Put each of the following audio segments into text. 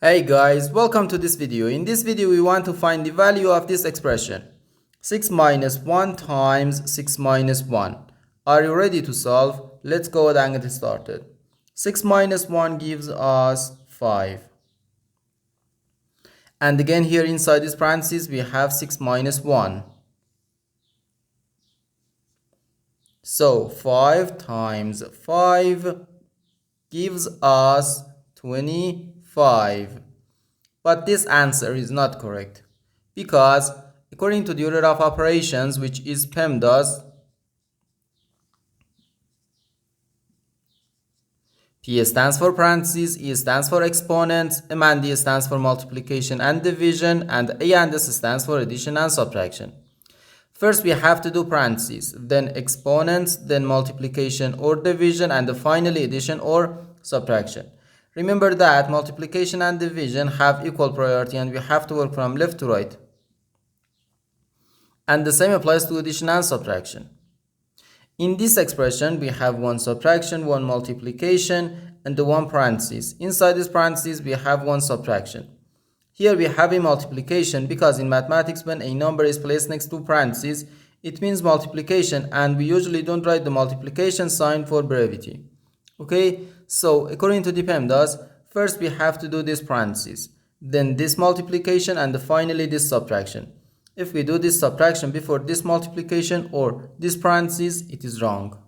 Hey guys, welcome to this video. In this video we want to find the value of this expression 6 minus 1 times 6 minus 1. Are you ready to solve? Let's go ahead and get started. 6 minus 1 gives us 5. And again here inside this parentheses we have 6 minus 1. So 5 times 5 gives us 25. But this answer is not correct because according to the order of operations, which is PEMDAS, P stands for parentheses, E stands for exponents, M and D stands for multiplication and division, and A and S stands for addition and subtraction. First we have to do parentheses, then exponents, then multiplication or division, and finally addition or subtraction. Remember that multiplication and division have equal priority and we have to work from left to right. And the same applies to addition and subtraction. In this expression, we have one subtraction, one multiplication, and the one parentheses. Inside this parentheses, we have one subtraction. Here we have a multiplication because in mathematics, when a number is placed next to parentheses, it means multiplication, and we usually don't write the multiplication sign for brevity. Okay, so according to the PEMDAS, first we have to do this parentheses, then this multiplication, and finally this subtraction. If we do this subtraction before this multiplication or this parentheses, it is wrong.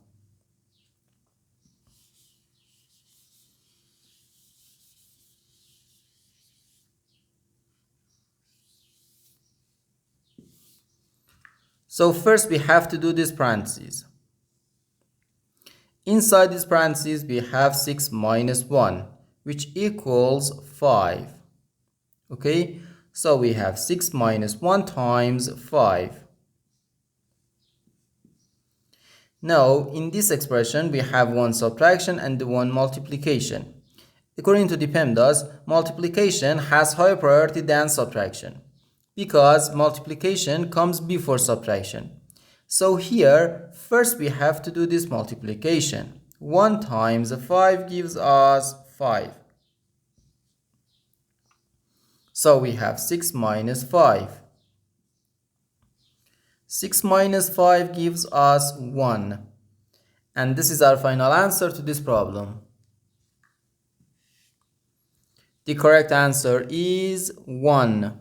So first we have to do this parentheses. Inside this parentheses we have 6 minus 1, which equals 5. Okay, so we have 6 minus 1 times 5. Now in this expression we have one subtraction and one multiplication. According to the PEMDAS, multiplication has higher priority than subtraction because multiplication comes before subtraction. So here, first we have to do this multiplication. 1 times 5 gives us 5. So we have 6 minus 5. 6 minus 5 gives us 1. And this is our final answer to this problem. The correct answer is 1.